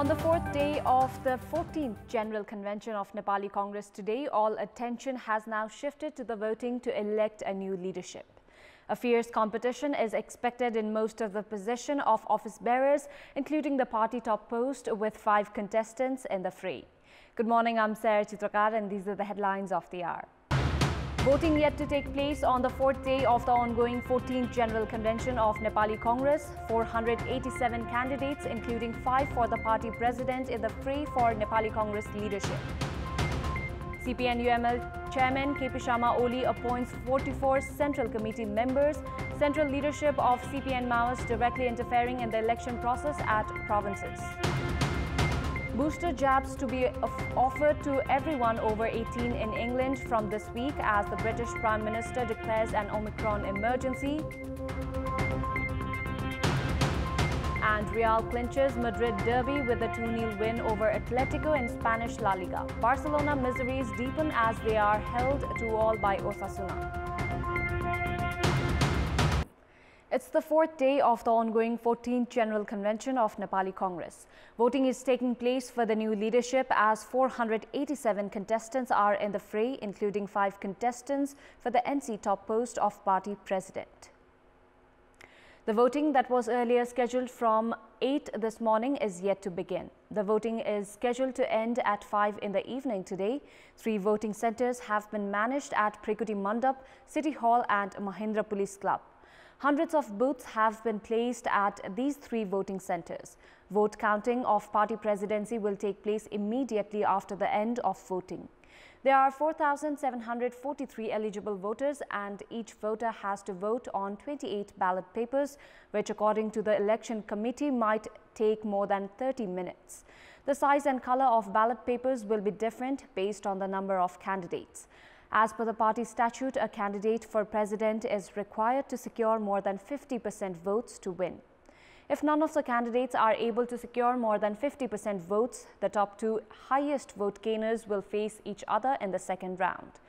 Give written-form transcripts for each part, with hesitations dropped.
On the fourth day of the 14th General Convention of Nepali Congress today, all attention has now shifted to the voting to elect a new leadership. A fierce competition is expected in most of the position of office bearers, including the party top post, with 5 contestants in the fray. Good morning, I'm Sarah Chitrakar and these are the headlines of the hour. Voting yet to take place on the fourth day of the ongoing 14th General Convention of Nepali Congress. 487 candidates, including 5 for the party president, in the fray for Nepali Congress leadership. CPN-UML Chairman KP Sharma Oli appoints 44 Central Committee members. Central leadership of CPN Maoists directly interfering in the election process at provinces. Booster jabs to be offered to everyone over 18 in England from this week as the British Prime Minister declares an Omicron emergency. And Real clinches Madrid derby with a 2-0 win over Atletico in Spanish La Liga. Barcelona miseries deepen as they are held 2-2 by Osasuna. It's the fourth day of the ongoing 14th General Convention of Nepali Congress. Voting is taking place for the new leadership as 487 contestants are in the fray, including 5 contestants for the NC top post of party president. The voting that was earlier scheduled from 8 this morning is yet to begin. The voting is scheduled to end at 5 in the evening today. 3 voting centers have been managed at Prikuti Mandap, City Hall and Mahindra Police Club. Hundreds of booths have been placed at these 3 voting centers. Vote counting of party presidency will take place immediately after the end of voting. There are 4,743 eligible voters and each voter has to vote on 28 ballot papers, which according to the election committee might take more than 30 minutes. The size and color of ballot papers will be different based on the number of candidates. As per the party statute, a candidate for president is required to secure more than 50% votes to win. If none of the candidates are able to secure more than 50% votes, the top 2 highest vote gainers will face each other in the second round.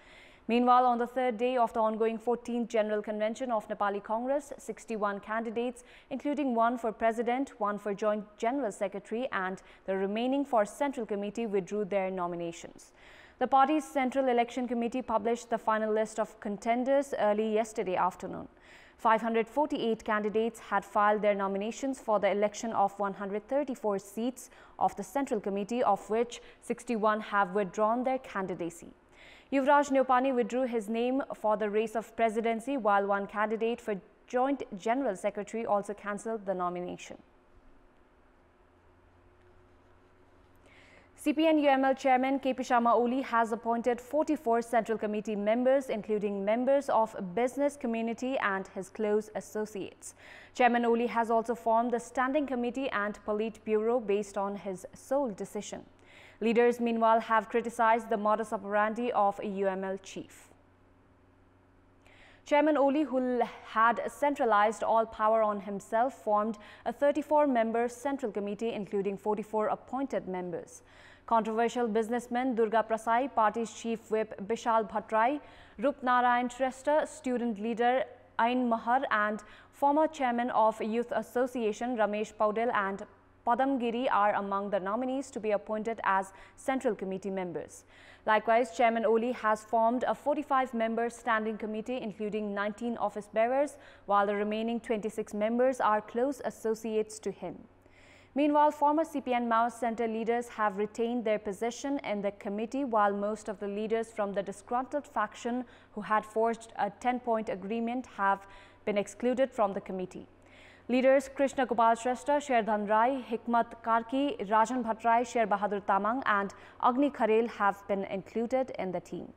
Meanwhile, on the third day of the ongoing 14th General Convention of Nepali Congress, 61 candidates, including 1 for President, 1 for Joint General Secretary and the remaining for Central Committee, withdrew their nominations. The party's Central Election Committee published the final list of contenders early yesterday afternoon. 548 candidates had filed their nominations for the election of 134 seats of the Central Committee, of which 61 have withdrawn their candidacy. Yuvraj Neopani withdrew his name for the race of presidency, while 1 candidate for Joint General Secretary also cancelled the nomination. CPN-UML Chairman KP Sharma Oli has appointed 44 Central Committee members, including members of business community and his close associates. Chairman Oli has also formed the Standing Committee and Politburo based on his sole decision. Leaders, meanwhile, have criticized the modus operandi of a UML chief. Chairman Oli, who had centralized all power on himself, formed a 34-member Central Committee, including 44 appointed members. Controversial businessman Durga Prasai, party's chief whip Bishal Bhattrai, Rup Narayan Shrestha, student leader Ain Mahar and former chairman of Youth Association Ramesh Paudel and Padam Giri are among the nominees to be appointed as Central Committee members. Likewise, Chairman Oli has formed a 45-member standing committee, including 19 office bearers, while the remaining 26 members are close associates to him. Meanwhile, former CPN Maoist Center leaders have retained their position in the committee, while most of the leaders from the disgruntled faction who had forged a 10-point agreement have been excluded from the committee. Leaders Krishna Gopal Shrestha, Sherdhan Rai, Hikmat Karki, Rajan Bhattrai, Sher Bahadur Tamang and Agni Kharel have been included in the team.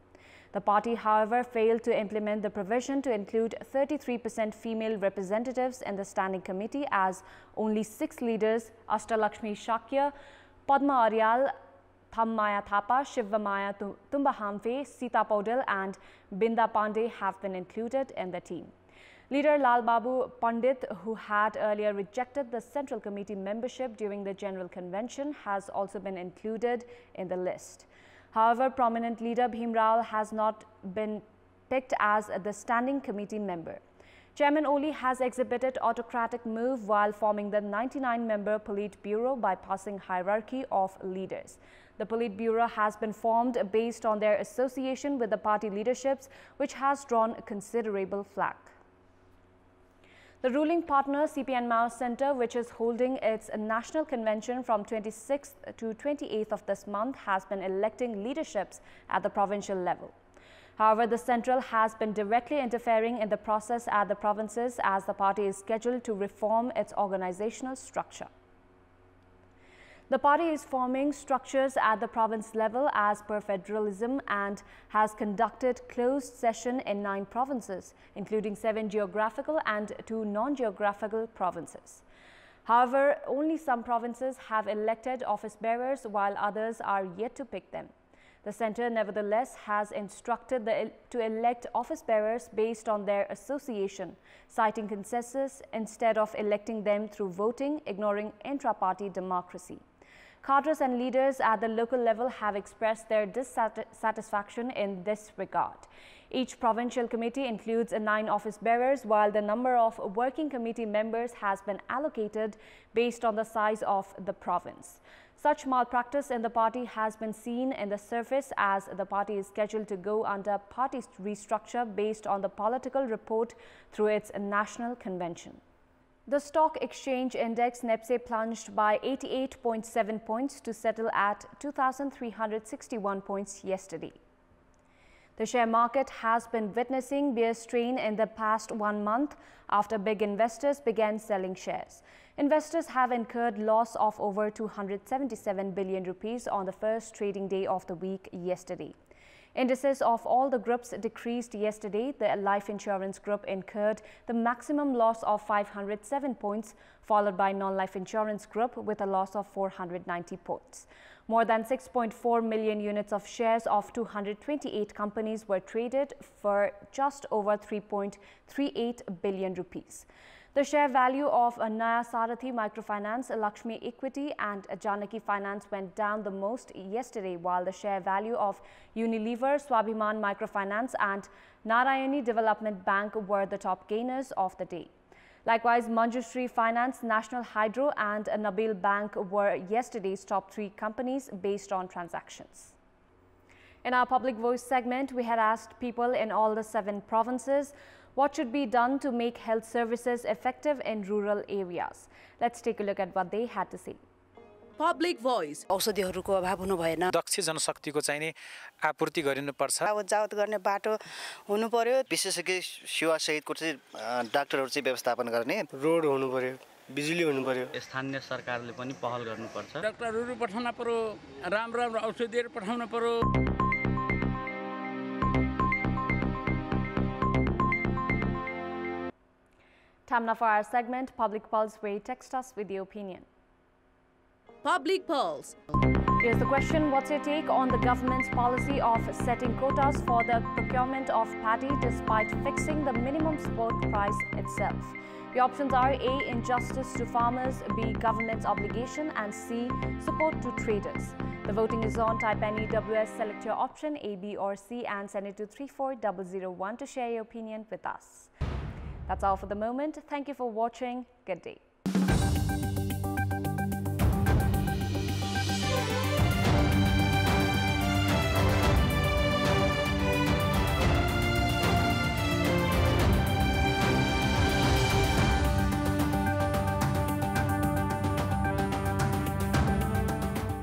The party, however, failed to implement the provision to include 33% female representatives in the standing committee, as only 6 leaders, Ashtalakshmi Shakya, Padma Aryal, Thammaya Thapa, Shivamaya Tumbahamfe, Sita Paudel and Binda Pandey have been included in the team. Leader Lal Babu Pandit, who had earlier rejected the Central Committee membership during the General Convention, has also been included in the list. However, prominent leader Bhim Rao has not been picked as the Standing Committee member. Chairman Oli has exhibited autocratic move while forming the 99-member Politburo bypassing hierarchy of leaders. The Politburo has been formed based on their association with the party leaderships, which has drawn considerable flack. The ruling partner CPN Mao Center, which is holding its national convention from 26th to 28th of this month, has been electing leaderships at the provincial level. However, the central has been directly interfering in the process at the provinces as the party is scheduled to reform its organizational structure. The party is forming structures at the province level as per federalism and has conducted closed session in 9 provinces, including 7 geographical and 2 non-geographical provinces. However, only some provinces have elected office bearers while others are yet to pick them. The centre, nevertheless, has instructed to elect office bearers based on their association, citing consensus instead of electing them through voting, ignoring intra-party democracy. Cadres and leaders at the local level have expressed their dissatisfaction in this regard. Each provincial committee includes 9 office bearers, while the number of working committee members has been allocated based on the size of the province. Such malpractice in the party has been seen in the surface as the party is scheduled to go under party restructure based on the political report through its national convention. The stock exchange index NEPSE plunged by 88.7 points to settle at 2,361 points yesterday. The share market has been witnessing bear strain in the past 1 month after big investors began selling shares. Investors have incurred loss of over 277 billion rupees on the first trading day of the week yesterday. Indices of all the groups decreased yesterday. The life insurance group incurred the maximum loss of 507 points, followed by non-life insurance group with a loss of 490 points. More than 6.4 million units of shares of 228 companies were traded for just over 3.38 billion rupees. The share value of Naya Sarathi Microfinance, Lakshmi Equity and Janaki Finance went down the most yesterday, while the share value of Unilever, Swabhiman Microfinance and Narayani Development Bank were the top gainers of the day. Likewise, Manjushri Finance, National Hydro and Nabil Bank were yesterday's top 3 companies based on transactions. In our Public Voice segment, we had asked people in all the 7 provinces what should be done to make health services effective in rural areas. Let's take a look at what they had to say. Public Voice. औषधिहरुको अभाव हुनु भएन, दक्ष जनशक्तिको चाहिने आपूर्ति गरिनुपर्छ, आवत गर्ने बाटो हुनु पर्यो, विशेषज्ञ सेवा सहितको चाहिँ डाक्टरहरु चाहिँ व्यवस्थापन गर्ने, रोड हुनु पर्यो, बिजुली हुनु पर्यो, स्थानीय सरकारले पनि पहल गर्नुपर्छ, डाक्टरहरु पठाउन पर्यो, राम्रो औषधिहरु पठाउन पर्यो। Time now for our segment, Public Pulse, where you text us with your opinion. Public Pulse. Here's the question. What's your take on the government's policy of setting quotas for the procurement of paddy despite fixing the minimum support price itself? The options are A, injustice to farmers, B, government's obligation, and C, support to traders. The voting is on. Type NEWS, select your option A, B or C and send it to 34001 to share your opinion with us. That's all for the moment. Thank you for watching. Good day.